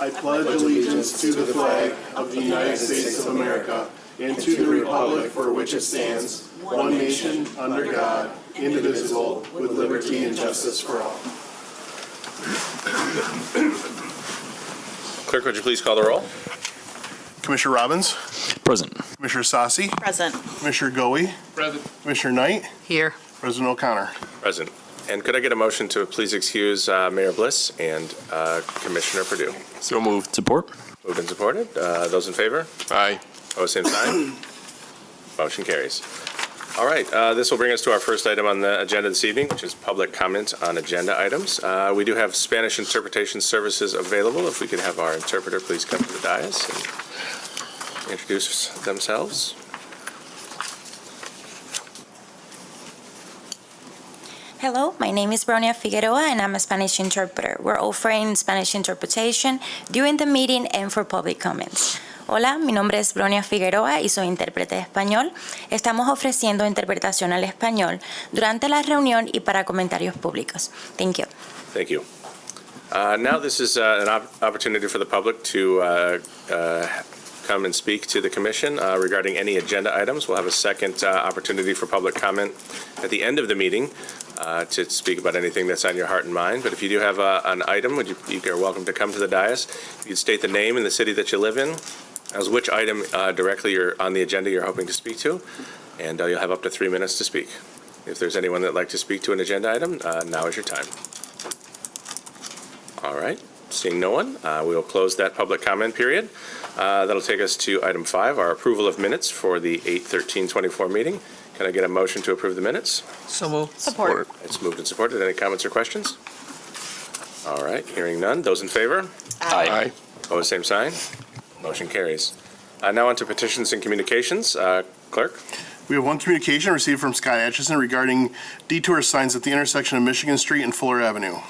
I pledge allegiance to the flag of the United States of America and to the republic for which it stands, one nation, under God, indivisible, with liberty and justice for all. Clerk, would you please call the roll? Commissioner Robbins? Present. Commissioner Sassi? Present. Commissioner Goey? Present. Commissioner Knight? Here. President O'Connor. Present. And could I get a motion to please excuse Mayor Bliss and Commissioner Perdue? So moved. Support. Moved and supported. Those in favor? Aye. Opposed, same sign. Motion carries. All right, this will bring us to our first item on the agenda this evening, which is public comment on agenda items. We do have Spanish interpretation services available. If we could have our interpreter please come to the dais and introduce themselves. Hello, my name is Bronia Figueroa and I'm a Spanish interpreter. We're offering Spanish interpretation during the meeting and for public comments. Hola, mi nombre es Bronia Figueroa y soy intérprete de español. Estamos ofreciendo interpretación al español durante la reunión y para comentarios públicos. Thank you. Thank you. Now this is an opportunity for the public to come and speak to the Commission regarding any agenda items. We'll have a second opportunity for public comment at the end of the meeting to speak about anything that's on your heart and mind. But if you do have an item, you are welcome to come to the dais. You'd state the name and the city that you live in, as which item directly on the agenda you're hoping to speak to, and you'll have up to 3 minutes to speak. If there's anyone that'd like to speak to an agenda item, now is your time. All right, seeing no one, we will close that public comment period. That'll take us to item 5, our approval of minutes for the 8/13/24 meeting. Can I get a motion to approve the minutes? So moved. Support. It's moved and supported. Any comments or questions? All right, hearing none. Those in favor? Aye. Opposed, same sign. Motion carries. Now on to petitions and communications. Clerk? We have one communication received from Scott Atchison regarding detour signs at the intersection of Michigan Street and Fuller Avenue.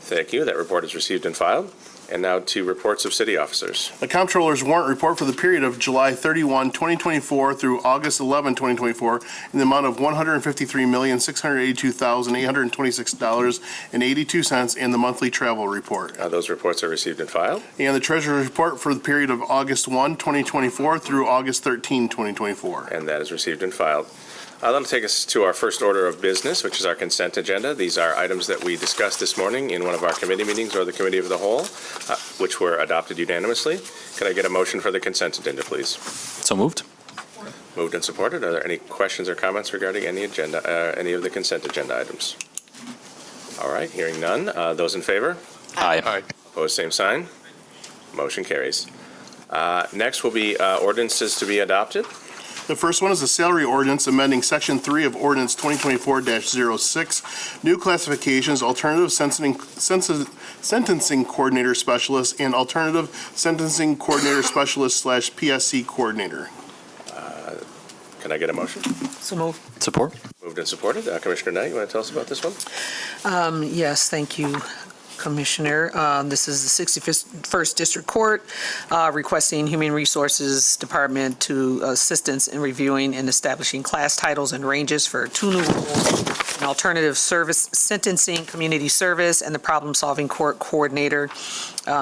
Thank you. That report is received and filed. And now to reports of city officers. The Comptroller's warrant report for the period of July 31, 2024 through August 11, 2024 in the amount of $153,682,826.82 and the monthly travel report. Those reports are received and filed. And the Treasurer's report for the period of August 1, 2024 through August 13, 2024. And that is received and filed. That'll take us to our first order of business, which is our consent agenda. These are items that we discussed this morning in one of our committee meetings or the committee of the whole, which were adopted unanimously. Can I get a motion for the consent agenda, please? So moved. Moved and supported. Are there any questions or comments regarding any of the consent agenda items? All right, hearing none. Those in favor? Aye. Opposed, same sign. Motion carries. Next will be ordinances to be adopted. The first one is the salary ordinance amending Section 3 of Ordinance 2024-06, new classifications, alternative sentencing coordinator specialist, and alternative sentencing coordinator specialist / PSC coordinator. Can I get a motion? So moved. Support. Moved and supported. Commissioner Knight, you want to tell us about this one? Yes, thank you, Commissioner. This is the 61st District Court requesting Human Resources Department to assistance in reviewing and establishing class titles and ranges for 2 new roles, an alternative service sentencing community service and the problem-solving court coordinator.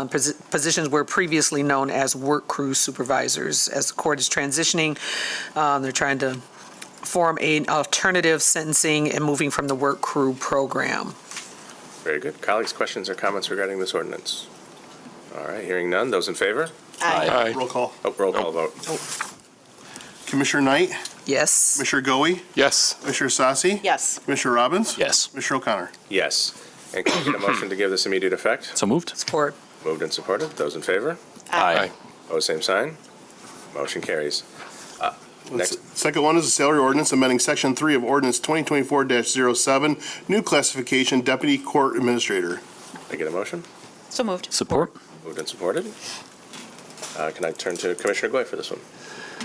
Positions were previously known as work crew supervisors. As the court is transitioning, they're trying to form an alternative sentencing and moving from the work crew program. Very good. Colleagues, questions or comments regarding this ordinance? All right, hearing none. Those in favor? Aye. Roll call. Roll call vote. Commissioner Knight? Yes. Commissioner Goey? Yes. Commissioner Sassi? Yes. Commissioner Robbins? Yes. Commissioner O'Connor. Yes. And can I get a motion to give this immediate effect? So moved. Support. Moved and supported. Those in favor? Aye. Opposed, same sign. Motion carries. Next. Second one is the salary ordinance amending Section 3 of Ordinance 2024-07, new classification deputy court administrator. Can I get a motion? So moved. Support. Moved and supported. Can I turn to Commissioner Goy for this one?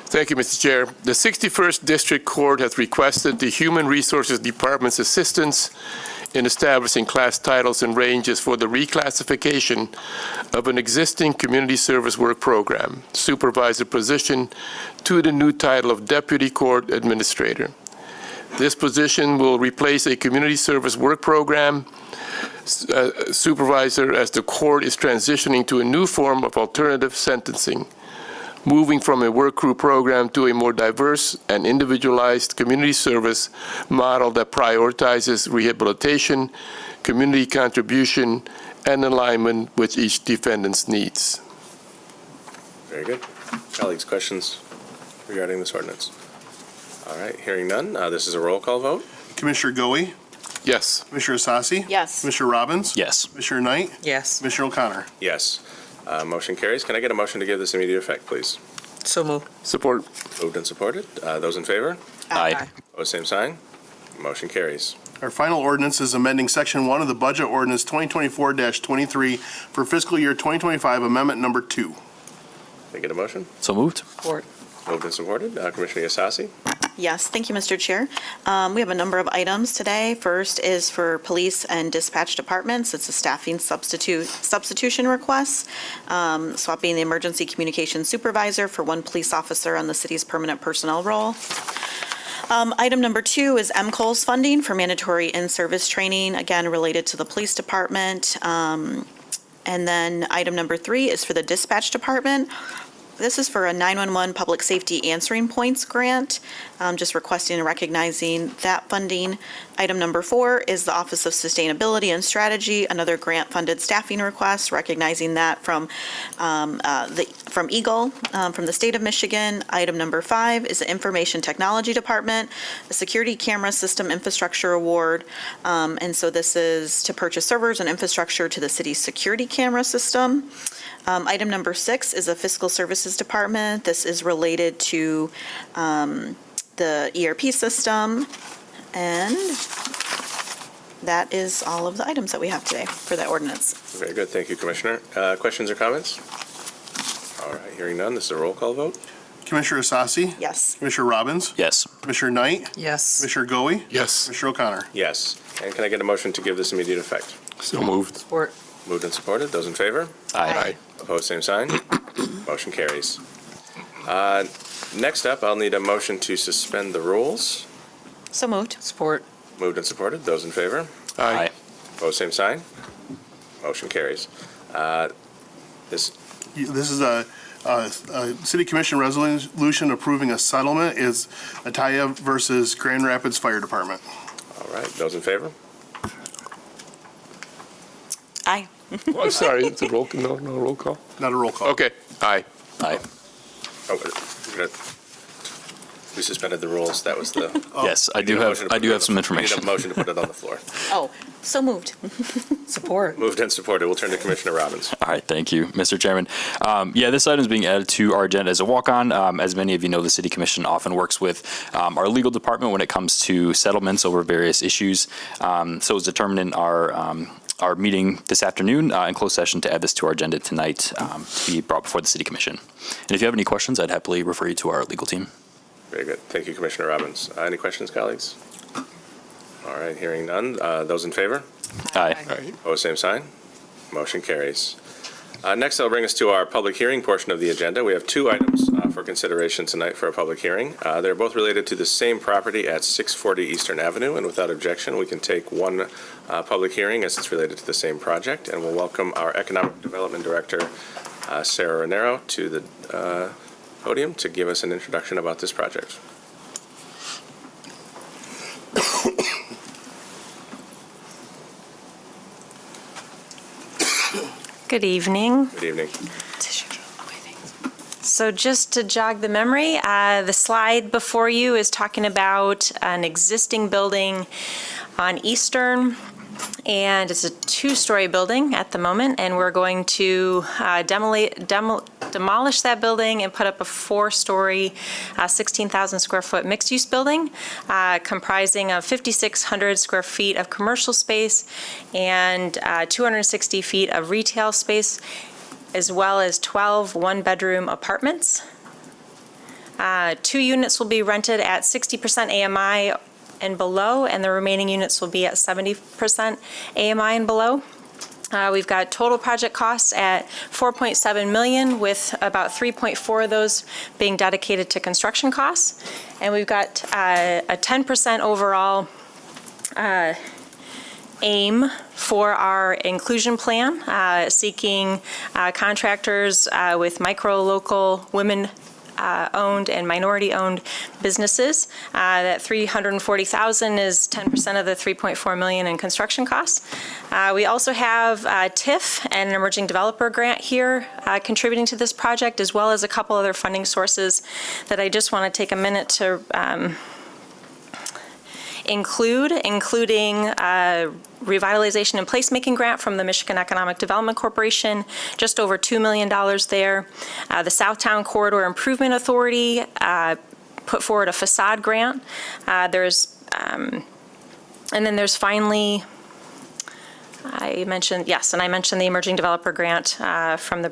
Thank you, Mr. Chair. The 61st District Court has requested the Human Resources Department's assistance in establishing class titles and ranges for the reclassification of an existing community service work program supervisor position to the new title of Deputy Court Administrator. This position will replace a community service work program supervisor as the court is transitioning to a new form of alternative sentencing, moving from a work crew program to a more diverse and individualized community service model that prioritizes rehabilitation, community contribution, and alignment with each defendant's needs. Very good. Colleagues, questions regarding this ordinance? All right, hearing none, this is a roll call vote. Commissioner Goey, Yes. Commissioner Asasi? Yes. Commissioner Robbins? Yes. Commissioner Knight? Yes. Commissioner O'Connor? Yes. Motion carries. Can I get a motion to give this immediate effect, please? So moved. Support. Moved and supported. Those in favor? Aye. Opposed, same sign. Motion carries. Our final ordinance is amending Section 1 of the Budget Ordinance 2024-23 for fiscal year 2025, Amendment Number 2. Can I get a motion? So moved. Support. Moved and supported. Commissioner Asasi? Yes, thank you, Mr. Chair. We have a number of items today. First is for police and dispatch departments. It's a staffing substitution request, swapping the emergency communications supervisor for one police officer on the city's permanent personnel role. Item number 2 is MCOLS funding for mandatory in-service training, again, related to the police department. And then item number 3 is for the dispatch department. This is for a 911 Public Safety Answering Points grant, just requesting and recognizing that funding. Item number 4 is the Office of Sustainability and Strategy, another grant-funded staffing request, recognizing that from EAGLE, from the state of Michigan. Item number 5 is the Information Technology Department, a Security Camera System Infrastructure Award. And so this is to purchase servers and infrastructure to the city's security camera system. Item number 6 is a Fiscal Services Department. This is related to the ERP system. And that is all of the items that we have today for that ordinance. Very good. Thank you, Commissioner. Questions or comments? All right, hearing none, this is a roll call vote. Commissioner Asasi? Yes. Commissioner Robbins? Yes. Commissioner Knight? Yes. Commissioner Goey? Yes. Commissioner O'Connor? Yes. And can I get a motion to give this immediate effect? So moved. Support. Moved and supported. Those in favor? Aye. Opposed, same sign. Motion carries. Next up, I'll need a motion to suspend the rules. So moved. Support. Moved and supported. Those in favor? Aye. Opposed, same sign. Motion carries. This, This is a City Commission resolution approving a settlement is Ataya versus Grand Rapids Fire Department. all right, those in favor? Aye. Oh, I'm sorry, it's a roll call. No roll call? Not a roll call. Okay. Aye. Aye. Oh, we suspended the rules. That was the. Yes, I We need do a have motion to put it on some the- information. We need a motion to put it on the floor. Oh, so moved. Support. Moved and supported. We'll turn to Commissioner Robbins. All right, thank you, Mr. Chairman. This item is being added to our agenda as a walk-on. As many of you know, the City Commission often works with our legal department when it comes to settlements over various issues. So it was determined in our meeting this afternoon in closed session to add this to our agenda tonight to be brought before the City Commission. And if you have any questions, I'd happily refer you to our legal team. Very good. Thank you, Commissioner Robbins. Any questions, colleagues? All right, hearing none. Those in favor? Aye. Aye. Opposed, same sign. Motion carries. Next, I'll bring us to our public hearing portion of the agenda. We have 2 items for consideration tonight for a public hearing. They're both related to the same property at 640 Eastern Avenue, and without objection, we can take one public hearing as it's related to the same project, and we'll welcome our Economic Development Director, Sarah Ranero, to the podium to give us an introduction about this project. Good evening. Good evening. So just to jog the memory, the slide before you is talking about an existing building on Eastern, and it's a 2-story building at the moment, and we're going to demolish that building and put up a 4-story, 16,000 square foot mixed-use building comprising of 5,600 square feet of commercial space and 260 feet of retail space, as well as 12 one-bedroom apartments. 2 units will be rented at 60% AMI and below, and the remaining units will be at 70% AMI and below. We've got total project costs at $4.7 million, with about 3.4 of those being dedicated to construction costs. And we've got a 10% overall aim for our inclusion plan, seeking contractors with micro, local, women-owned and minority-owned businesses. That $340,000 is 10% of the $3.4 million in construction costs. We also have TIF and an emerging developer grant here contributing to this project, as well as a couple other funding sources that I just want to take a minute to including revitalization and placemaking grant from the Michigan Economic Development Corporation, just over $2 million there. The Southtown Corridor Improvement Authority put forward a facade grant. And then there's finally, I mentioned the emerging developer grant from the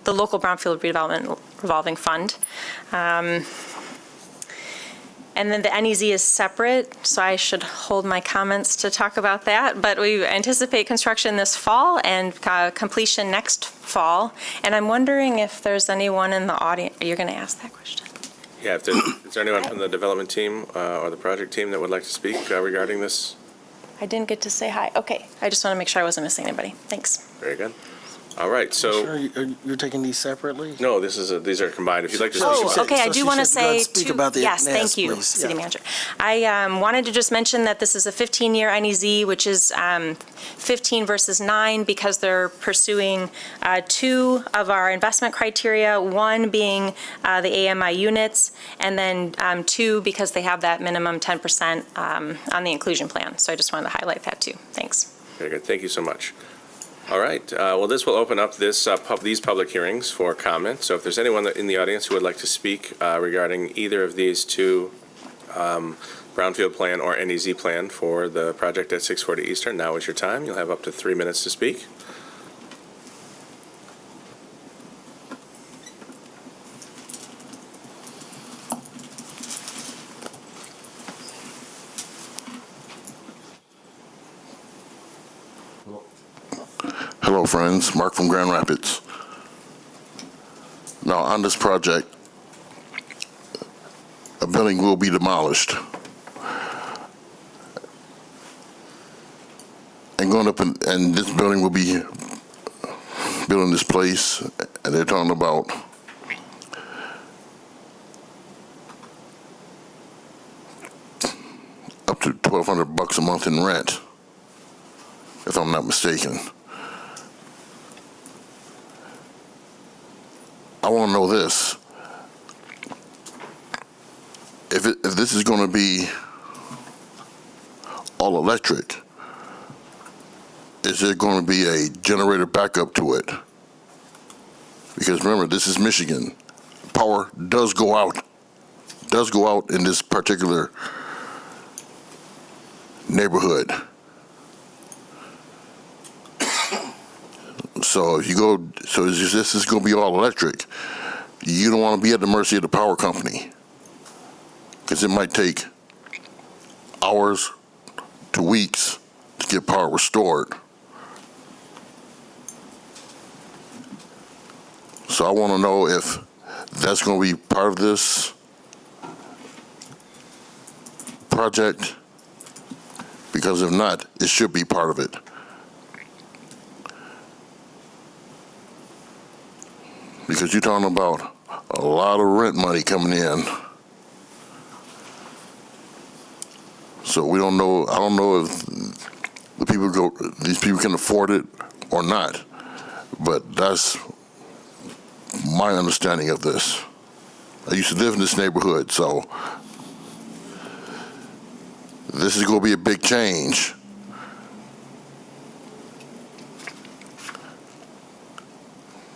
local Brownfield Redevelopment Revolving Fund. And then the NEZ is separate, so I should hold my comments to talk about that. But we anticipate construction this fall and completion next fall. And I'm wondering if there's anyone in the audience. Are you going to ask that question? Yeah, is there anyone from the development team or the project team that would like to speak regarding this? I didn't get to say hi. Okay, I just want to make sure I wasn't missing anybody. Thanks. Very good. All right, so. Sure, you're taking these separately? No, these are combined. If you'd like to speak. Oh, okay, I So do she want to should go ahead say, and speak about the yes, NAS, thank you, please. City Yeah. Manager. I wanted to just mention that this is a 15-year NEZ, which is 15 versus 9, because they're pursuing 2 of our investment criteria, 1 being the AMI units, and then 2 because they have that minimum 10% on the inclusion plan. So I just wanted to highlight that too. Thanks. Very good. Thank you so much. All right. Well, this will open up these public hearings for comment. So if there's anyone in the audience who would like to speak regarding either of these 2 Brownfield plan or NEZ plan for the project at 640 Eastern, now is your time. You'll have up to 3 minutes to speak. Hello, friends. Mark from Grand Rapids. Now, on this project, a building will be demolished. And going up, and this building will be built in this place, and they're talking about up to $1,200 a month in rent, if I'm not mistaken. I want to know this. If this is going to be all electric, is there going to be a generator backup to it? Because remember, this is Michigan. Power does go out in this particular neighborhood. So if this is going to be all electric, you don't want to be at the mercy of the power company, because it might take hours to weeks to get power restored. So I want to know if that's going to be part of this project, because if not, it should be part of it. Because you're talking about a lot of rent money coming in. So we don't know, I don't know if these people can afford it or not. But that's my understanding of this. I used to live in this neighborhood, so this is going to be a big change.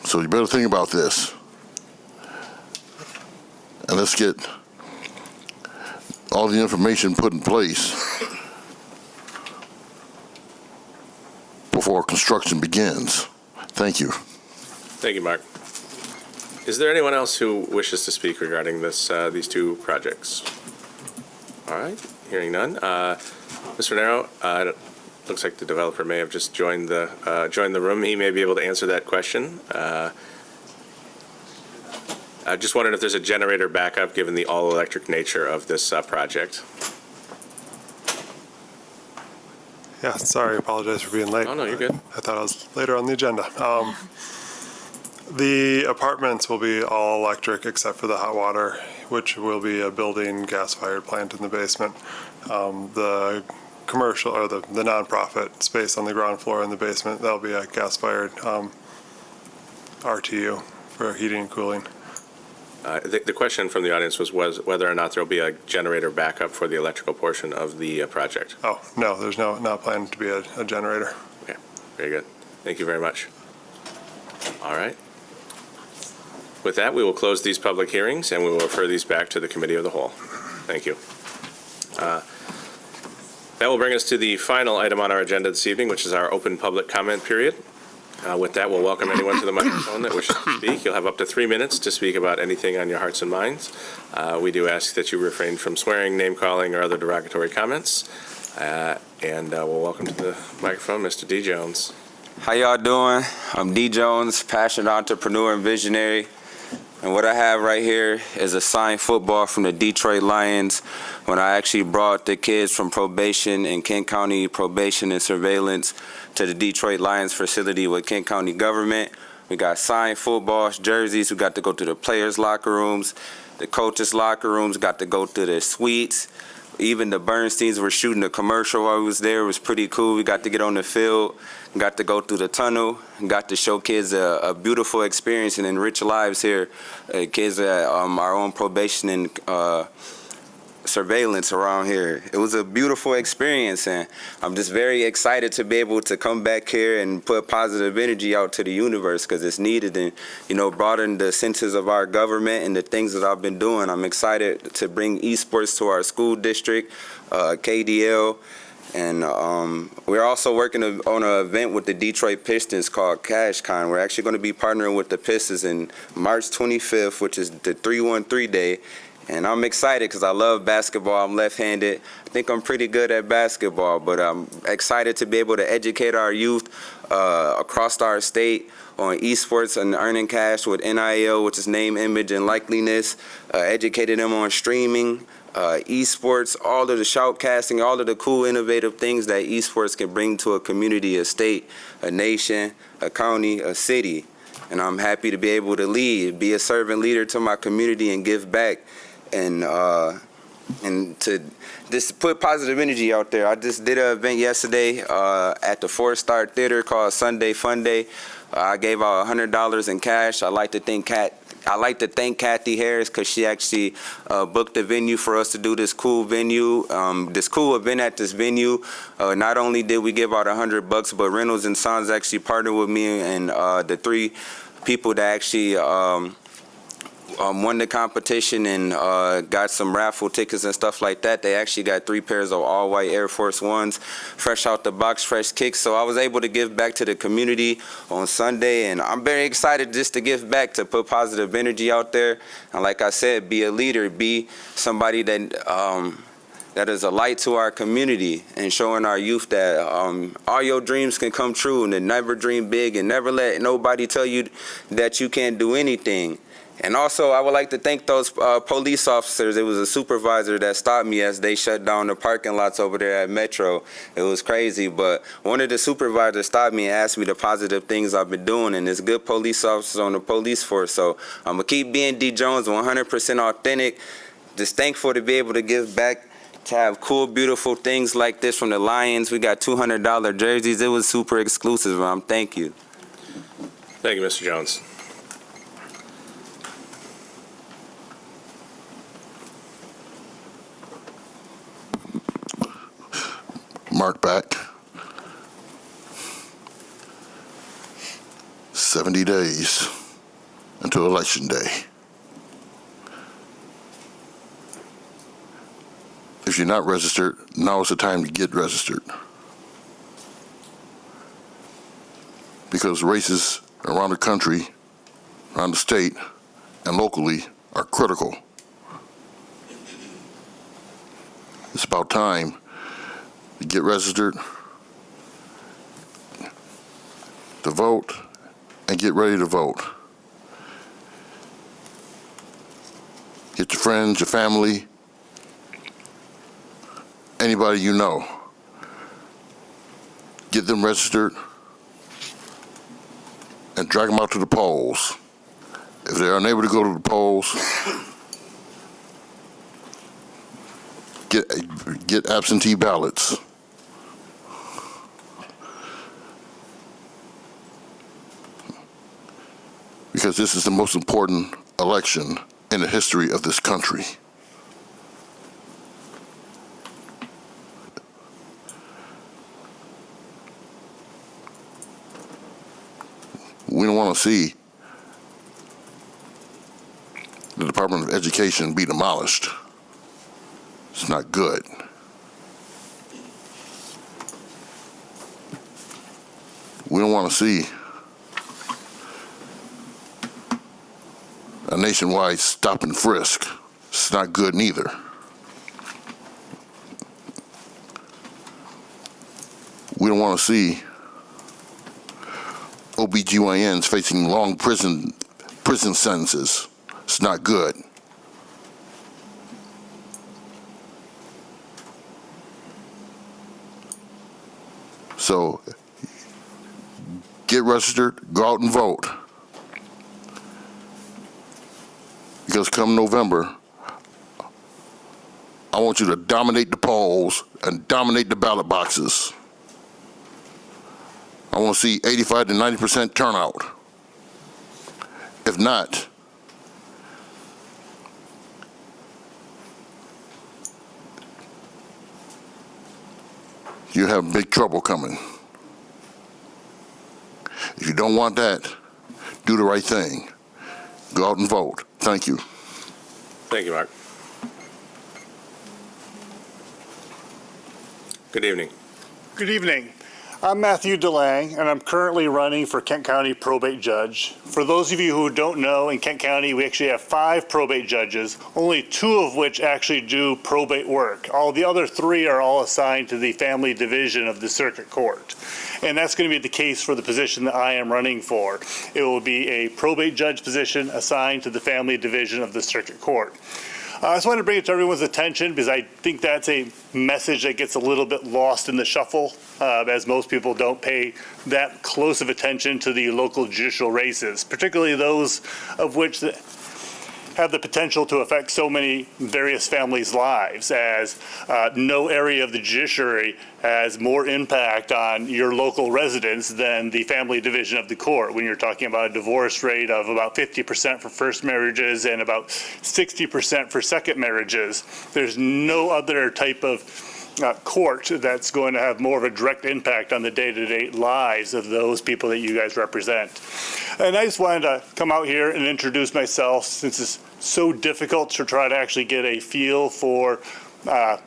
So you better think about this. And let's get all the information put in place before construction begins. Thank you. Thank you, Mark. Is there anyone else who wishes to speak regarding these 2 projects? All right, hearing none. Mr. Nero, looks like the developer may have just joined the room. He may be able to answer that question. I just wondered if there's a generator backup given the all-electric nature of this project. Yeah, sorry, I apologize for being late. Oh, no, you're good. I thought I was later on the agenda. The apartments will be all electric except for the hot water, which will be a building gas-fired plant in the basement. The commercial, or the nonprofit space on the ground floor in the basement, that'll be a gas-fired RTU for heating and cooling. The question from the audience was whether or not there'll be a generator backup for the electrical portion of the project. Oh, no, there's not planned to be a generator. Okay, very good. Thank you very much. All right. With that, we will close these public hearings and we will refer these back to the Committee of the Whole. Thank you. That will bring us to the final item on our agenda this evening, which is our open public comment period. With that, we'll welcome anyone to the microphone that wishes to speak. You'll have up to 3 minutes to speak about anything on your hearts and minds. We do ask that you refrain from swearing, name-calling, or other derogatory comments. And we'll welcome to the microphone Mr. D. Jones. How y'all doing? I'm D. Jones, passionate entrepreneur and visionary. And what I have right here is a signed football from the Detroit Lions when I actually brought the kids from probation in Kent County Probation and Surveillance to the Detroit Lions facility with Kent County government. We got signed footballs, jerseys. We got to go to the players' locker rooms, the coaches' locker rooms, got to go to the suites. Even the Bernsteins were shooting a commercial while I was there. It was pretty cool. We got to get on the field, got to go through the tunnel, got to show kids a beautiful experience and enrich lives here. Kids that are on probation and surveillance around here. It was a beautiful experience, and I'm just very excited to be able to come back here and put positive energy out to the universe because it's needed and, broaden the senses of our government and the things that I've been doing. I'm excited to bring esports to our school district, KDL, and we're also working on an event with the Detroit Pistons called CashCon. We're actually going to be partnering with the Pistons in March 25th, which is the 313 day. And I'm excited because I love basketball. I'm left-handed. I think I'm pretty good at basketball, but I'm excited to be able to educate our youth across our state on esports and earning cash with NIL, which is name, image, and likeliness, educating them on streaming, esports, all of the shoutcasting, all of the cool, innovative things that esports can bring to a community, a state, a nation, a county, a city. And I'm happy to be able to lead, be a servant leader to my community and give back. And to just put positive energy out there. I just did an event yesterday at the 4-Star Theater called Sunday Fun Day. I gave out $100 in cash. I like to thank Kathy Harris because she actually booked a venue for us to do this cool venue, this cool event at this venue. Not only did we give out $100, but Reynolds and Sons actually partnered with me and the 3 people that actually won the competition and got some raffle tickets and stuff like that. They actually got 3 pairs of all-white Air Force Ones, fresh out the box, fresh kicks. So I was able to give back to the community on Sunday, and I'm very excited just to give back, to put positive energy out there. And like I said, be a leader, be somebody that that is a light to our community and showing our youth that all your dreams can come true, and to never dream big and never let nobody tell you that you can't do anything. And also, I would like to thank those police officers. It was a supervisor that stopped me as they shut down the parking lots over there at Metro. It was crazy, but one of the supervisors stopped me and asked me the positive things I've been doing, and there's good police officers on the police force. So I'm going to keep being D. Jones, 100% authentic. Just thankful to be able to give back, to have cool, beautiful things like this from the Lions. We got $200 jerseys. It was super exclusive. Thank you. Thank you, Mr. Jones. Mark back. 70 days until Election Day. If you're not registered, now is the time to get registered. Because races around the country, around the state, and locally are critical. It's about time to get registered to vote and get ready to vote. Get your friends, your family, anybody you know. Get them registered and drag them out to the polls. If they're unable to go to the polls, get absentee ballots. Because this is the most important election in the history of this country. We don't want to see the Department of Education be demolished. It's not good. We don't want to see a nationwide stop and frisk. It's not good neither. We don't want to see OBGYNs facing long prison sentences. It's not good. So get registered, go out and vote. Because come November, I want you to dominate the polls and dominate the ballot boxes. I want to see 85 to 90% turnout. If not, you have big trouble coming. If you don't want that, do the right thing. Go out and vote. Thank you. Thank you, Mark. Good evening. Good evening. I'm Matthew DeLang, and I'm currently running for Kent County Probate Judge. For those of you who don't know, in Kent County, we actually have 5 probate judges, only 2 of which actually do probate work. All the other 3 are all assigned to the family division of the circuit court. And that's going to be the case for the position that I am running for. It will be a probate judge position assigned to the family division of the circuit court. I just wanted to bring it to everyone's attention because I think that's a message that gets a little bit lost in the shuffle, as most people don't pay that close of attention to the local judicial races, particularly those of which have the potential to affect so many various families' lives, as no area of the judiciary has more impact on your local residents than the family division of the court. When you're talking about a divorce rate of about 50% for first marriages and about 60% for second marriages, there's no other type of court that's going to have more of a direct impact on the day-to-day lives of those people that you guys represent. And I just wanted to come out here and introduce myself, since it's so difficult to try to actually get a feel for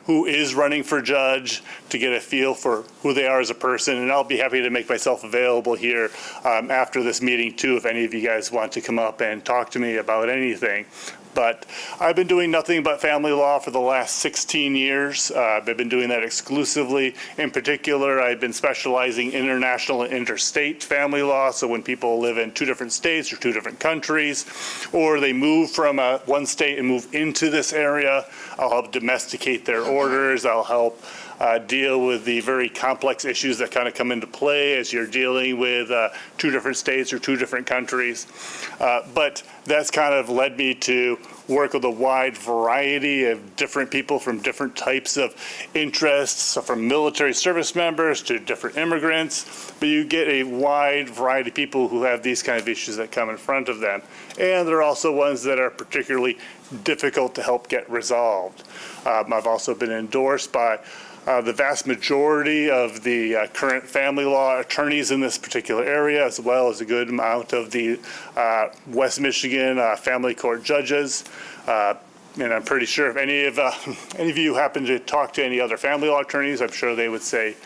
who is running for judge, to get a feel for who they are as a person. And I'll be happy to make myself available here after this meeting too, if any of you guys want to come up and talk to me about anything. But I've been doing nothing but family law for the last 16 years. I've been doing that exclusively. In particular, I've been specializing in international and interstate family law. So when people live in 2 different states or 2 different countries, or they move from one state and move into this area, I'll help domesticate their orders. I'll help deal with the very complex issues that kind of come into play as you're dealing with 2 different states or 2 different countries. But that's kind of led me to work with a wide variety of different people from different types of interests, from military service members to different immigrants. But you get a wide variety of people who have these kind of issues that come in front of them. And there are also ones that are particularly difficult to help get resolved. I've also been endorsed by the vast majority of the current family law attorneys in this particular area, as well as a good amount of the West Michigan family court judges. And I'm pretty sure if any of you happen to talk to any other family law attorneys, I'm sure they would say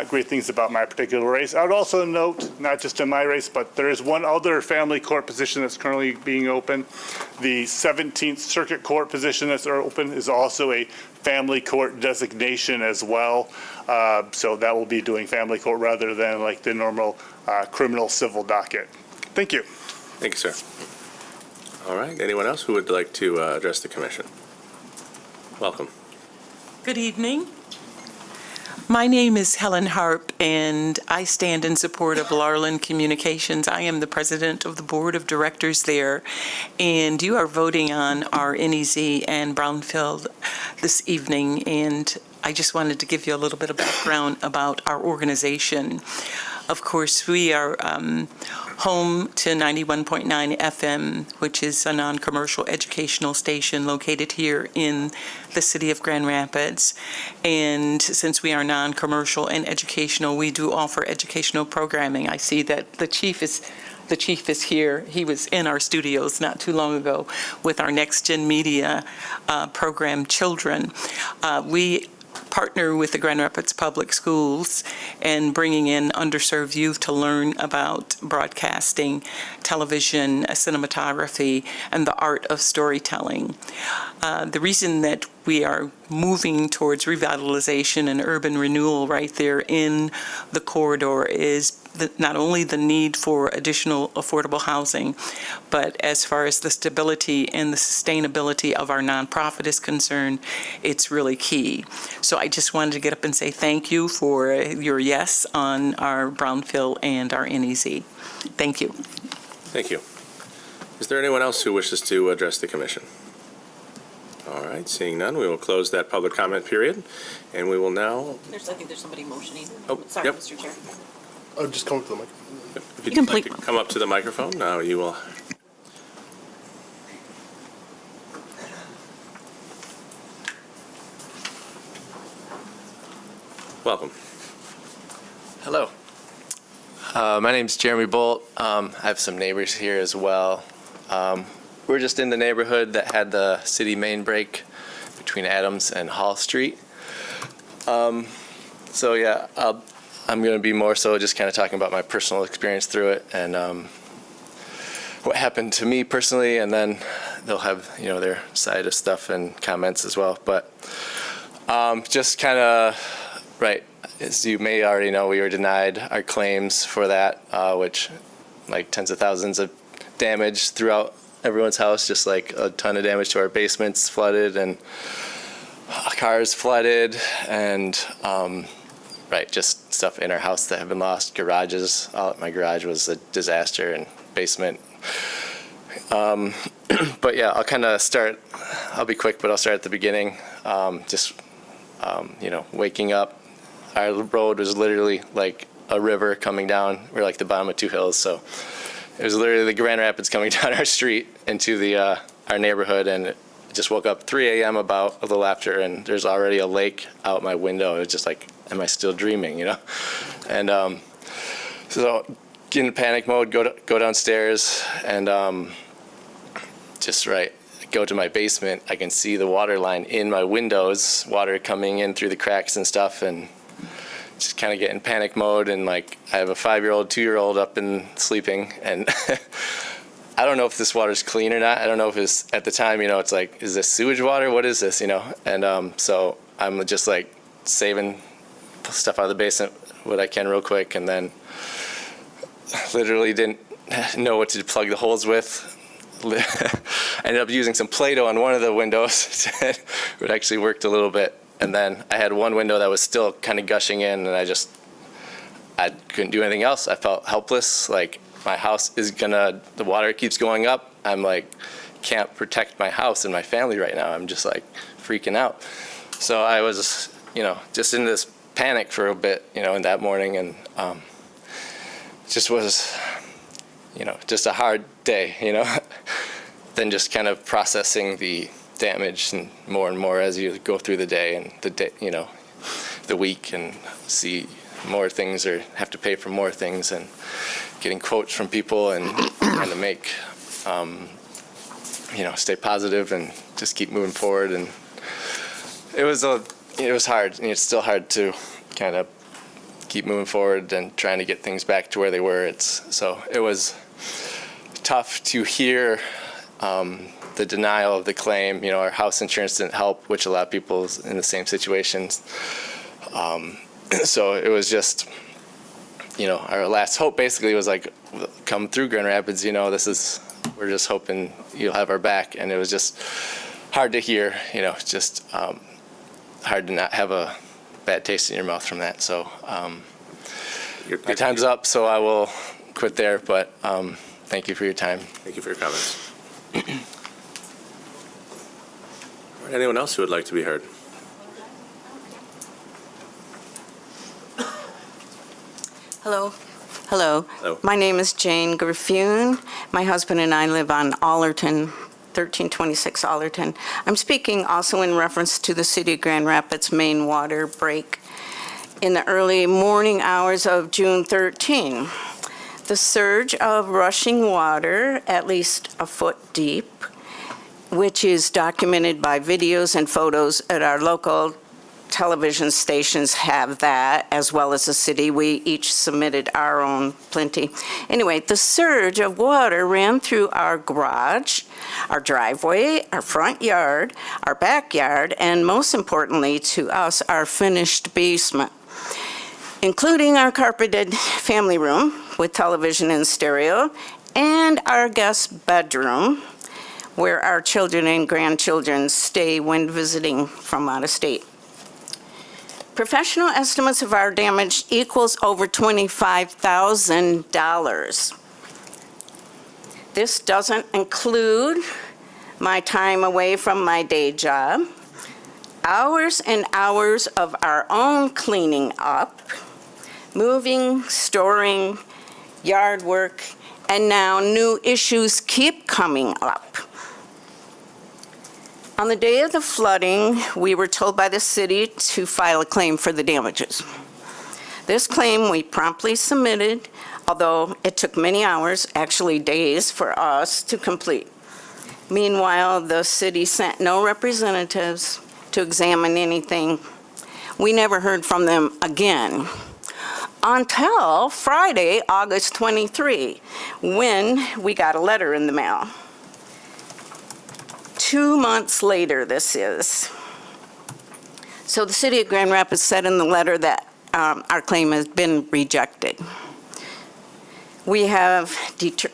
great things about my particular race. I would also note, not just in my race, but there is one other family court position that's currently being open. The 17th Circuit Court position that's open is also a family court designation as well. So that will be doing family court rather than like the normal criminal civil docket. Thank you. Thank you, sir. All right, anyone else who would like to address the commission? Welcome. Good evening. My name is Helen Harp, and I stand in support of Larlin Communications. I am the president of the board of directors there, and you are voting on our NEZ and Brownfield this evening, and I just wanted to give you a little bit of background about our organization. Of course, we are home to 91.9 FM, which is a non-commercial educational station located here in the city of Grand Rapids. And since we are non-commercial and educational, we do offer educational programming. I see that the chief is here. He was in our studios not too long ago with our Next Gen Media program, Children. We partner with the Grand Rapids Public Schools and bringing in underserved youth to learn about broadcasting, television, cinematography, and the art of storytelling. The reason that we are moving towards revitalization and urban renewal right there in the corridor is not only the need for additional affordable housing, but as far as the stability and the sustainability of our nonprofit is concerned, it's really key. So I just wanted to get up and say thank you for your yes on our Brownfield and our NEZ. Thank you. Thank you. Is there anyone else who wishes to address the commission? All right, seeing none, we will close that public comment period, and we will now... I think there's somebody motioning. Oh, Sorry, yep. Mr. Chair. Oh, just come up to the microphone. If you'd like to come up to the microphone, now you will... Welcome. Hello. My name's Jeremy Bolt. I have some neighbors here as well. We're just in the neighborhood that had the city main break between Adams and Hall Street. So yeah, I'm going to be more so just kind of talking about my personal experience through it and what happened to me personally, and then they'll have their side of stuff and comments as well. But just kind of right. As you may already know, we were denied our claims for that, which like tens of thousands of damage throughout everyone's house, just like a ton of damage to our basements flooded and cars flooded and just stuff in our house that have been lost. Garages, my garage was a disaster and basement. But yeah, I'll kind of start, I'll be quick, but I'll start at the beginning. Waking up. Our road was literally like a river coming down. We're like the bottom of two hills, so it was literally the Grand Rapids coming down our street into the our neighborhood, and it just woke up 3 a.m. about a little after, and there's already a lake out my window. It was just like, am I still dreaming, And so get in panic mode, go downstairs, and go to my basement. I can see the water line in my windows, water coming in through the cracks and stuff, and just kind of get in panic mode. And like, I have a 5-year-old, 2-year-old up and sleeping, and I don't know if this water's clean or not. I don't know if it's, at the time, it's like, is this sewage water? What is this, And so I'm just like saving stuff out of the basement, what I can real quick, and then literally didn't know what to plug the holes with. Ended up using some Play-Doh on one of the windows. It actually worked a little bit. And then I had one window that was still kind of gushing in, and I couldn't do anything else. I felt helpless. Like, my house is the water keeps going up. I'm like, can't protect my house and my family right now. I'm just like freaking out. So I was, just in this panic for a bit, in that morning, and just was, just a hard day, Then just kind of processing the damage and more as you go through the day and the day, the week, and see more things or have to pay for more things, and getting quotes from people and trying to make, stay positive and just keep moving forward. And it was hard, and it's still hard to kind of keep moving forward and trying to get things back to where they were. It was tough to hear the denial of the claim. Our house insurance didn't help, which a lot of people in the same situations. So it was just, our last hope basically was like, come through Grand Rapids, we're just hoping you'll have our back. And it was just hard to hear, just hard to not have a bad taste in your mouth from that. So my time's up, so I will quit there. But thank you for your time. Thank you for your comments. Anyone else who would like to be heard? Hello. Hello. Hello. My name is Jane Griffune. My husband and I live on Allerton, 1326 Allerton. I'm speaking also in reference to the City of Grand Rapids main water break in the early morning hours of June 13. The surge of rushing water, at least a foot deep, which is documented by videos and photos at our local television stations have that, as well as the city. We each submitted our own plenty. Anyway, the surge of water ran through our garage, our driveway, our front yard, our backyard, and most importantly to us, our finished basement, including our carpeted family room with television and stereo, and our guest bedroom, where our children and grandchildren stay when visiting from out of state. Professional estimates of our damage equals over $25,000. This doesn't include my time away from my day job, hours and hours of our own cleaning up, moving, storing, yard work, and now new issues keep coming up. On the day of the flooding, we were told by the city to file a claim for the damages. This claim we promptly submitted, although it took many hours, actually days, for us to complete. Meanwhile, the city sent no representatives to examine anything. We never heard from them again until Friday, August 23, when we got a letter in the mail. 2 months later, this is. So the City of Grand Rapids said in the letter that our claim has been rejected. We have,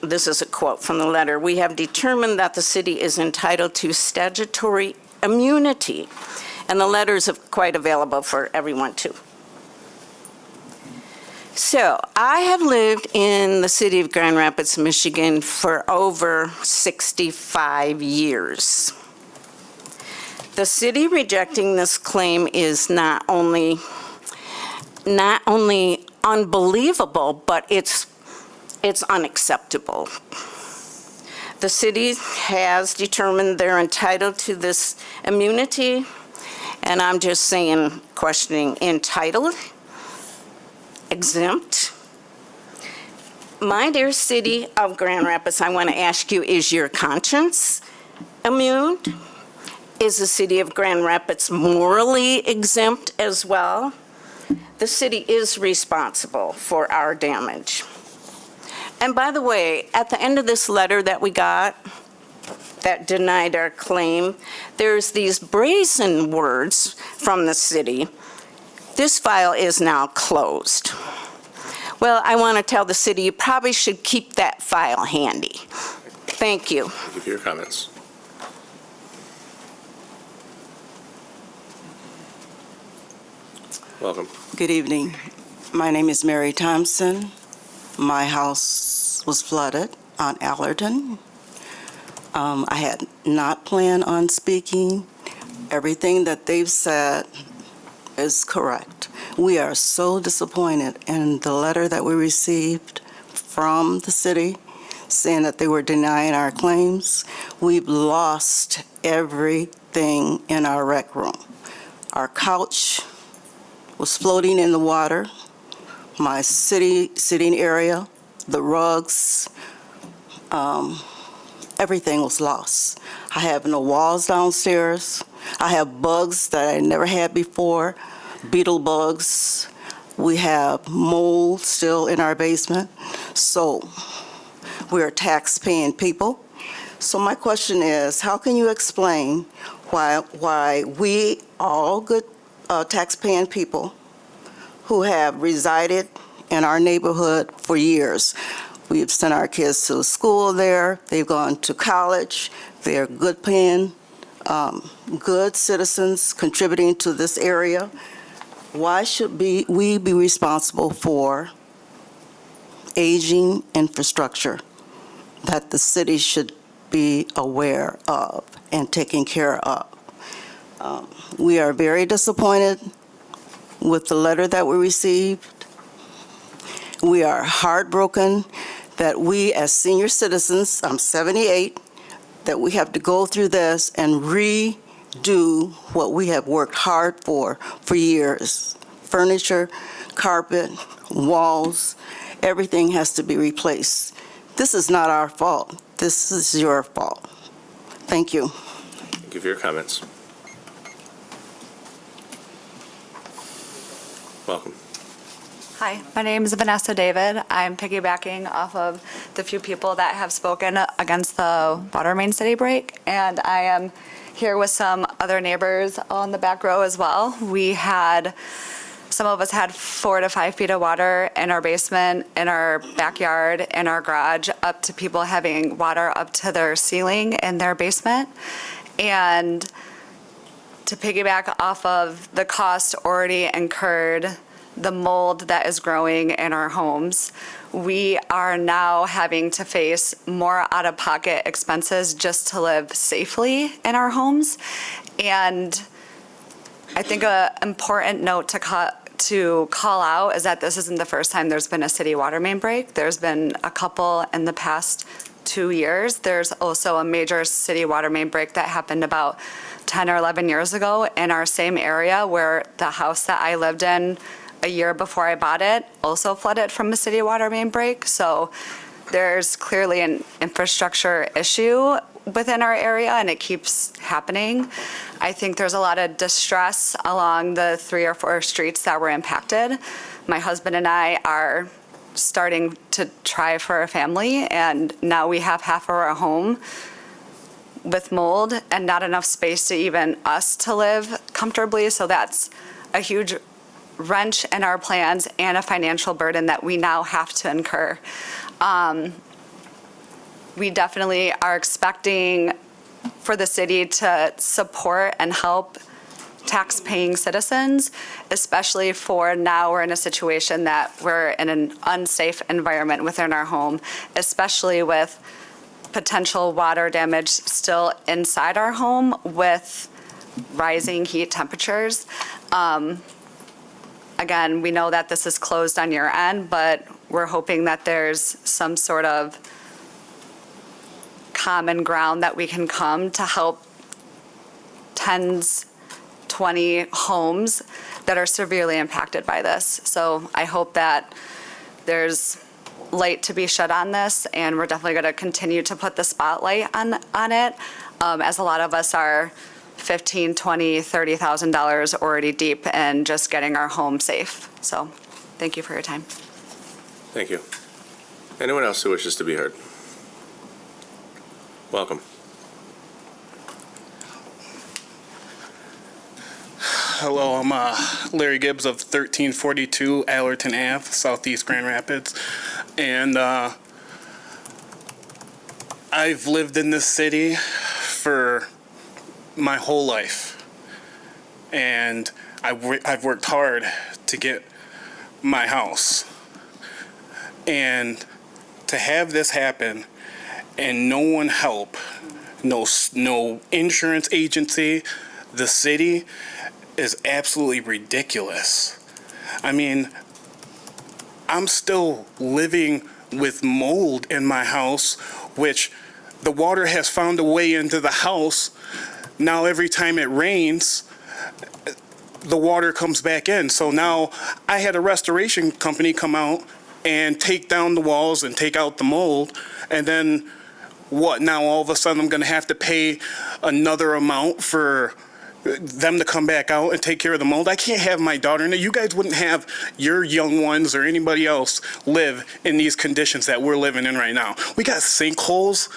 this is a quote from the letter, we have determined that the city is entitled to statutory immunity. And the letters are quite available for everyone too. So I have lived in the city of Grand Rapids, Michigan for over 65 years. The city rejecting this claim is not only unbelievable, but it's unacceptable. The city has determined they're entitled to this immunity, and I'm just saying, questioning entitled, exempt. My dear city of Grand Rapids, I want to ask you, is your conscience immune? Is the city of Grand Rapids morally exempt as well? The city is responsible for our damage. And by the way, at the end of this letter that we got that denied our claim, there's these brazen words from the city. This file is now closed. Well, I want to tell the city you probably should keep that file handy. Thank you. Thank you for your comments. Welcome. Good evening. My name is Mary Thompson. My house was flooded on Allerton. I had not planned on speaking. Everything that they've said is correct. We are so disappointed in the letter that we received from the city saying that they were denying our claims. We've lost everything in our rec room. Our couch was floating in the water. My sitting area, the rugs, everything was lost. I have no walls downstairs. I have bugs that I never had before, beetle bugs. We have mold still in our basement. So we're tax-paying people. So my question is, how can you explain why we, all good tax-paying people who have resided in our neighborhood for years, we've sent our kids to school there, they've gone to college, they're good paying, good citizens contributing to this area. Why should we be responsible for aging infrastructure that the city should be aware of and taking care of? We are very disappointed with the letter that we received. We are heartbroken that we as senior citizens, I'm 78, that we have to go through this and redo what we have worked hard for years. Furniture, carpet, walls, everything has to be replaced. This is not our fault. This is your fault. Thank you. Thank you for your comments. Welcome. Hi, my name is Vanessa David. I'm piggybacking off of the few people that have spoken against the water main city break, and I am here with some other neighbors on the back row as well. Some of us had 4 to 5 feet of water in our basement, in our backyard, in our garage, up to people having water up to their ceiling in their basement. And to piggyback off of the cost already incurred, the mold that is growing in our homes, we are now having to face more out-of-pocket expenses just to live safely in our homes. And I think an important note to call out is that this isn't the first time there's been a city water main break. There's been a couple in the past 2 years. There's also a major city water main break that happened about 10 or 11 years ago in our same area, where the house that I lived in a year before I bought it also flooded from a city water main break. So there's clearly an infrastructure issue within our area, and it keeps happening. I think there's a lot of distress along the 3 or 4 streets that were impacted. My husband and I are starting to try for a family, and now we have half of our home with mold and not enough space to even us to live comfortably. So that's a huge wrench in our plans and a financial burden that we now have to incur. We definitely are expecting for the city to support and help tax-paying citizens, especially for now we're in a situation that we're in an unsafe environment within our home, especially with potential water damage still inside our home with rising heat temperatures. Again, we know that this is closed on your end, but we're hoping that there's some sort of common ground that we can come to help 20 homes that are severely impacted by this. So I hope that there's light to be shed on this, and we're definitely going to continue to put the spotlight on it, as a lot of us are $15,000, $20,000, $30,000 already deep in just getting our home safe. So thank you for your time. Thank you. Anyone else who wishes to be heard? Welcome. Hello, I'm Larry Gibbs of 1342 Allerton Ave, Southeast Grand Rapids. And I've lived in this city for my whole life. And I've worked hard to get my house. And to have this happen and no one help, no insurance agency, the city, is absolutely ridiculous. I mean, I'm still living with mold in my house, which the water has found a way into the house. Now every time it rains, the water comes back in. So now I had a restoration company come out and take down the walls and take out the mold, and then what, now all of a sudden I'm going to have to pay another amount for them to come back out and take care of the mold. I can't have my daughter in there. You guys wouldn't have your young ones or anybody else live in these conditions that we're living in right now. We got sinkholes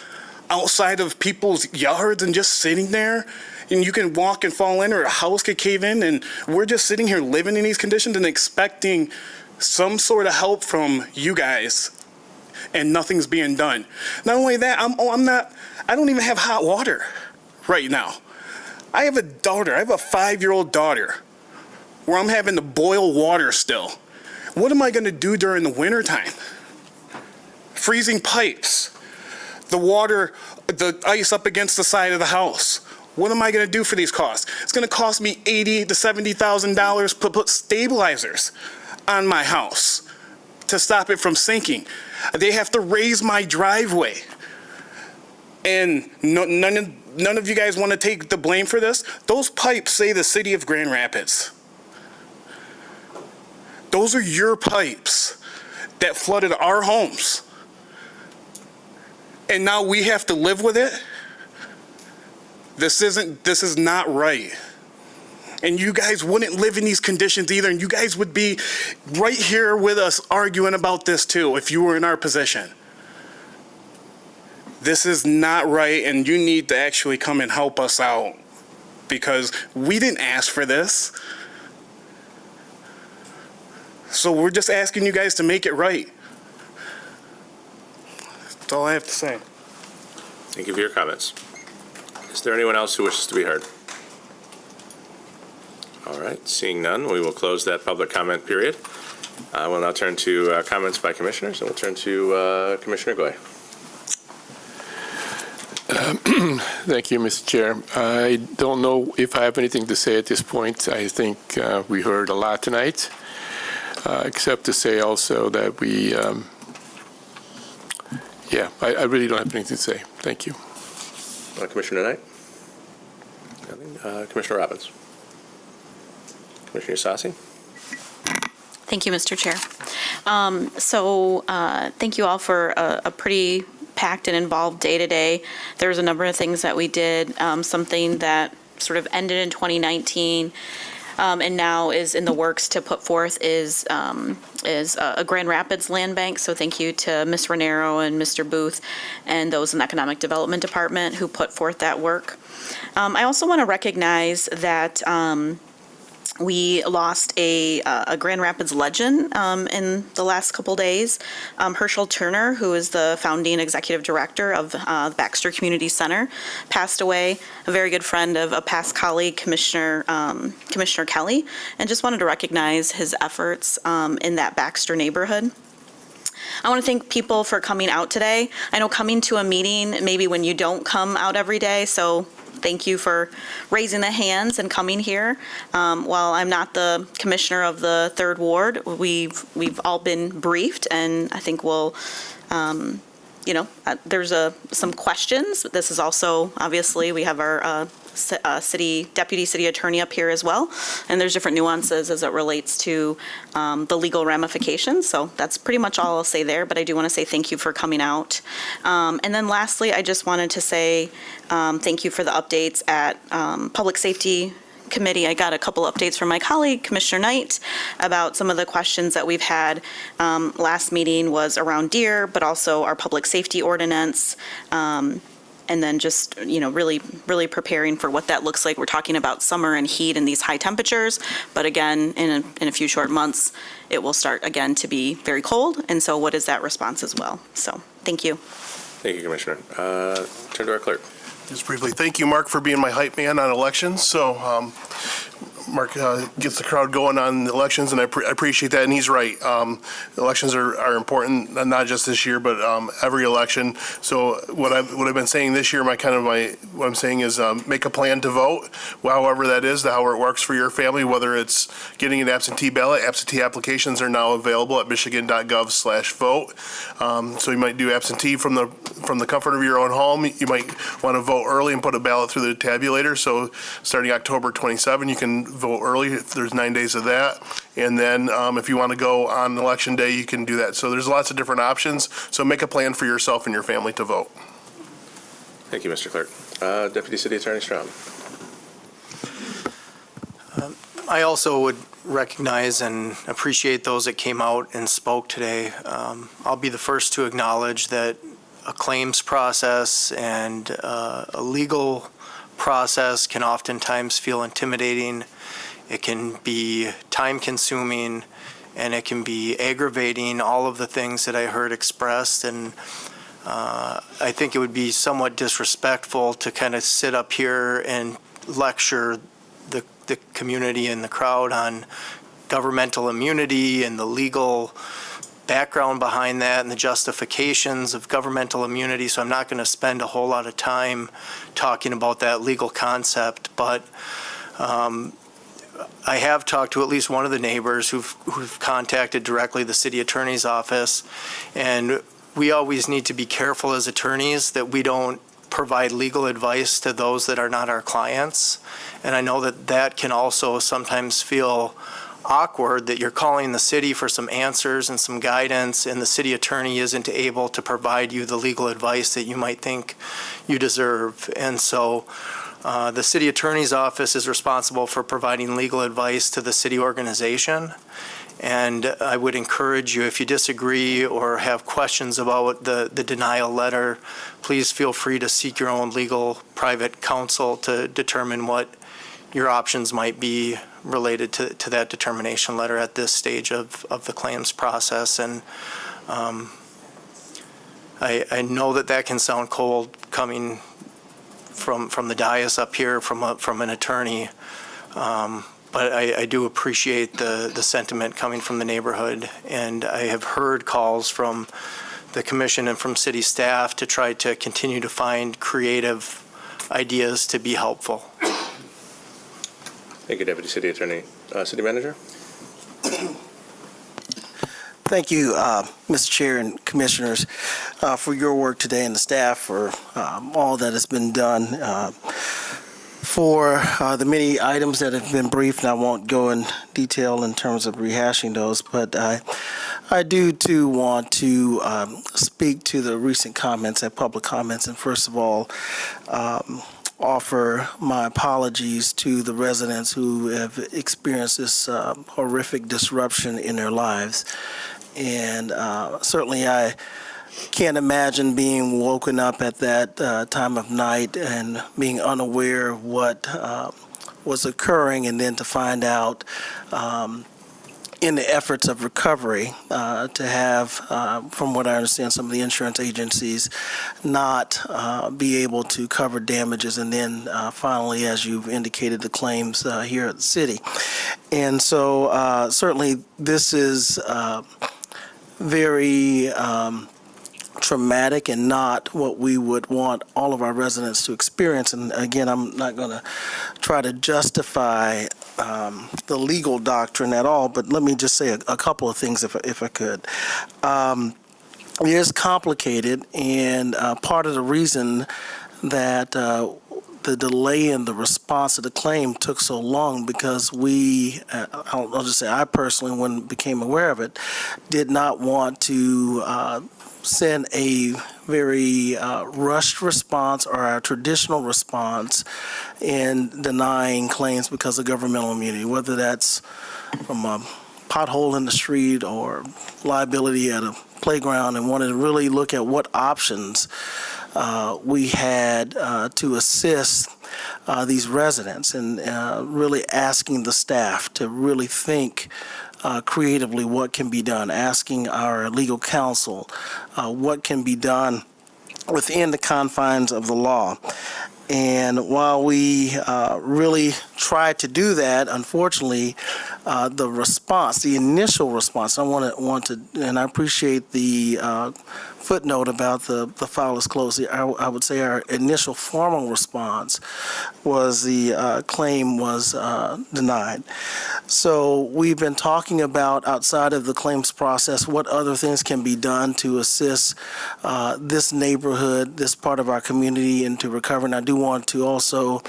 outside of people's yards and just sitting there, and you can walk and fall in, or a house could cave in, and we're just sitting here living in these conditions and expecting some sort of help from you guys, and nothing's being done. Not only that, I don't even have hot water right now. I have a daughter. I have a 5-year-old daughter where I'm having to boil water still. What am I going to do during the wintertime? Freezing pipes, the water, the ice up against the side of the house. What am I going to do for these costs? It's going to cost me $80,000 to $70,000 to put stabilizers on my house to stop it from sinking. They have to raise my driveway. And none of you guys want to take the blame for this? Those pipes say the city of Grand Rapids. Those are your pipes that flooded our homes. And now we have to live with it? This is not right. And you guys wouldn't live in these conditions either, and you guys would be right here with us arguing about this too if you were in our position. This is not right, and you need to actually come and help us out, because we didn't ask for this. So we're just asking you guys to make it right. That's all I have to say. Thank you for your comments. Is there anyone else who wishes to be heard? All right, seeing none, we will close that public comment period. We'll now turn to comments by commissioners, and we'll turn to Commissioner Goy. Thank you, Mr. Chair. I don't know if I have anything to say at this point. I think we heard a lot tonight, except to say also that I really don't have anything to say. Thank you. Commissioner Knight? Commissioner Robbins? Commissioner Sassi? Thank you, Mr. Chair. Thank you all for a pretty packed and involved day today. There was a number of things that we did, something that sort of ended in 2019 and now is in the works to put forth is a Grand Rapids land bank. So thank you to Ms. Renero and Mr. Booth and those in the Economic Development Department who put forth that work. I also want to recognize that we lost a Grand Rapids legend in the last couple days. Herschel Turner, who is the founding executive director of the Baxter Community Center, passed away. A very good friend of a past colleague, Commissioner Kelly, and just wanted to recognize his efforts in that Baxter neighborhood. I want to thank people for coming out today. I know coming to a meeting, maybe when you don't come out every day, so thank you for raising the hands and coming here. While I'm not the commissioner of the 3rd Ward, we've all been briefed, and I think we'll, there's some questions. But this is also, obviously, we have our deputy city attorney up here as well, and there's different nuances as it relates to the legal ramifications. So that's pretty much all I'll say there, but I do want to say thank you for coming out. And then lastly, I just wanted to say thank you for the updates at Public Safety Committee. I got a couple updates from my colleague, Commissioner Knight, about some of the questions that we've had. Last meeting was around deer, but also our public safety ordinance. And then just, really, really preparing for what that looks like. We're talking about summer and heat and these high temperatures, but again, in a few short months, it will start again to be very cold. And so what is that response as well? So thank you. Thank you, Commissioner. Turn to our clerk. Just briefly, thank you, Mark, for being my hype man on elections. So Mark gets the crowd going on the elections, and I appreciate that, and he's right. Elections are important, not just this year, but every election. So what I've been saying this year, what I'm saying is make a plan to vote, however that is, however it works for your family, whether it's getting an absentee ballot. Absentee applications are now available at michigan.gov/vote. So you might do absentee from the comfort of your own home. You might want to vote early and put a ballot through the tabulator. So starting October 27, you can vote early if there's 9 days of that. And then if you want to go on election day, you can do that. So there's lots of different options. So make a plan for yourself and your family to vote. Thank you, Mr. Clerk. Deputy City Attorney Strom. I also would recognize and appreciate those that came out and spoke today. I'll be the first to acknowledge that a claims process and a legal process can oftentimes feel intimidating. It can be time-consuming, and it can be aggravating, all of the things that I heard expressed. And I think it would be somewhat disrespectful to kind of sit up here and lecture the community and the crowd on governmental immunity and the legal background behind that and the justifications of governmental immunity. So I'm not going to spend a whole lot of time talking about that legal concept, but I have talked to at least one of the neighbors who've contacted directly the city attorney's office, and we always need to be careful as attorneys that we don't provide legal advice to those that are not our clients. And I know that that can also sometimes feel awkward, that you're calling the city for some answers and some guidance, and the city attorney isn't able to provide you the legal advice that you might think you deserve. And so the city attorney's office is responsible for providing legal advice to the city organization. And I would encourage you, if you disagree or have questions about the denial letter, please feel free to seek your own legal private counsel to determine what your options might be related to that determination letter at this stage of the claims process. And I know that can sound cold coming from the dais up here from an attorney. But I do appreciate the sentiment coming from the neighborhood, and I have heard calls from the commission and from city staff to try to continue to find creative ideas to be helpful. Thank you, Deputy City Attorney. City Manager? Thank you, Mr. Chair and Commissioners, for your work today, and the staff for all that has been done. For the many items that have been briefed, and I won't go in detail in terms of rehashing those, but I do too want to speak to the recent comments at public comments, and first of all, offer my apologies to the residents who have experienced this horrific disruption in their lives. And certainly I can't imagine being woken up at that time of night and being unaware of what was occurring, and then to find out in the efforts of recovery to have, from what I understand, some of the insurance agencies not be able to cover damages, and then finally, as you've indicated, the claims here at the city. And so certainly this is very traumatic and not what we would want all of our residents to experience. And again, I'm not going to try to justify the legal doctrine at all, but let me just say a couple of things if I could. It is complicated, and part of the reason that the delay in the response to the claim took so long because we, I'll just say I personally, when became aware of it, did not want to send a very rushed response or our traditional response in denying claims because of governmental immunity, whether that's from a pothole in the street or liability at a playground, and wanted to really look at what options we had to assist these residents, and really asking the staff to really think creatively what can be done, asking our legal counsel what can be done within the confines of the law. And while we really tried to do that, unfortunately, the response, the initial response, I want to, and I appreciate the footnote about the file is closed. I would say our initial formal response was the claim was denied. So we've been talking about, outside of the claims process, what other things can be done to assist this neighborhood, this part of our community, into recover. And I do want to also,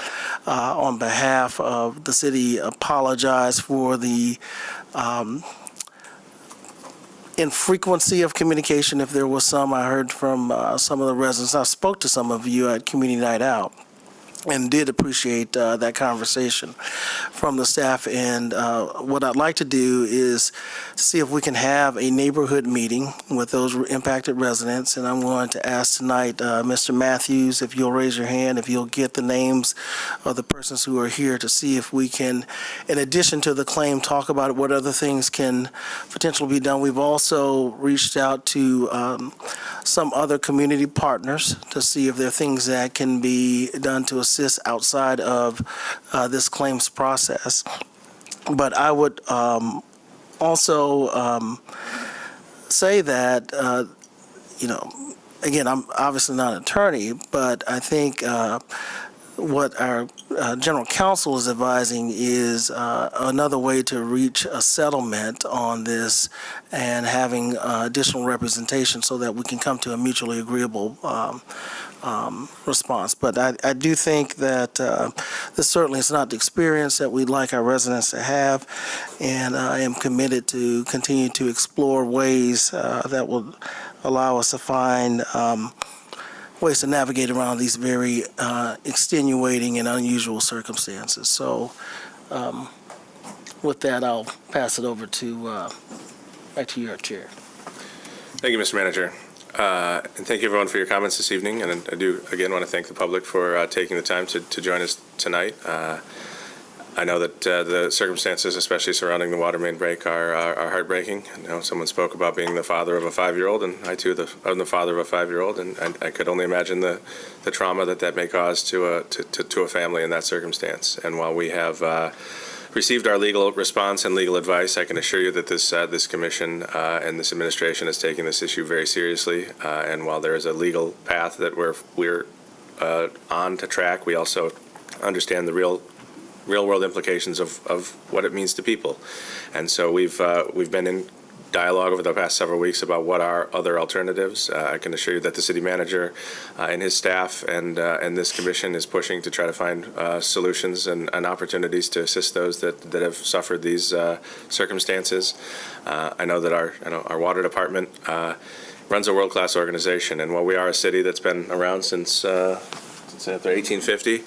on behalf of the city, apologize for the infrequency of communication, if there was some. I heard from some of the residents. I spoke to some of you at Community Night Out, and did appreciate that conversation from the staff. And what I'd like to do is see if we can have a neighborhood meeting with those impacted residents. And I'm going to ask tonight, Mr. Matthews, if you'll raise your hand, if you'll get the names of the persons who are here to see if we can, in addition to the claim, talk about what other things can potentially be done. We've also reached out to some other community partners to see if there are things that can be done to assist outside of this claims process. But I would also say that, again, I'm obviously not an attorney, but I think what our general counsel is advising is another way to reach a settlement on this and having additional representation so that we can come to a mutually agreeable response. But I do think that this certainly is not the experience that we'd like our residents to have, and I am committed to continue to explore ways that will allow us to find ways to navigate around these very extenuating and unusual circumstances. So with that, I'll pass it over to back to your chair. Thank you, Mr. Manager. And thank you, everyone, for your comments this evening. And I do, again, want to thank the public for taking the time to join us tonight. I know that the circumstances, especially surrounding the water main break, are heartbreaking. I know someone spoke about being the father of a 5-year-old, and I, too, am the father of a 5-year-old, and I could only imagine the trauma that may cause to a family in that circumstance. And while we have received our legal response and legal advice, I can assure you that this commission and this administration is taking this issue very seriously. And while there is a legal path that we're on to track, we also understand the real world implications of what it means to people. And so we've been in dialogue over the past several weeks about what are other alternatives. I can assure you that the city manager and his staff and this commission is pushing to try to find solutions and opportunities to assist those that have suffered these circumstances. I know that our water department runs a world-class organization, and while we are a city that's been around since 1850,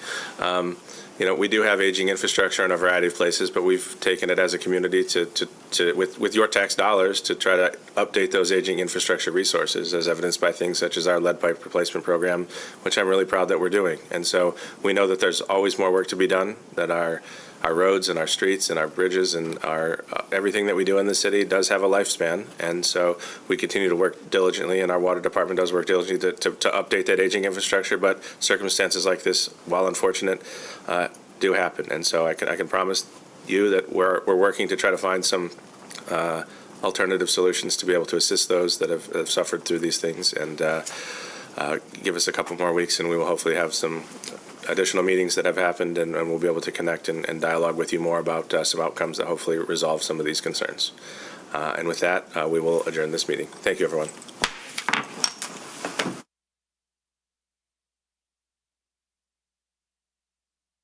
we do have aging infrastructure in a variety of places, but we've taken it as a community to with your tax dollars to try to update those aging infrastructure resources, as evidenced by things such as our lead pipe replacement program, which I'm really proud that we're doing. And so we know that there's always more work to be done, that our roads and our streets and our bridges and our everything that we do in the city does have a lifespan. And so we continue to work diligently, and our water department does work diligently to update that aging infrastructure. But circumstances like this, while unfortunate, do happen. And so I can promise you that we're working to try to find some alternative solutions to be able to assist those that have suffered through these things. And give us a couple more weeks, and we will hopefully have some additional meetings that have happened, and we'll be able to connect and dialogue with you more about some outcomes that hopefully resolve some of these concerns. And with that, we will adjourn this meeting. Thank you, everyone.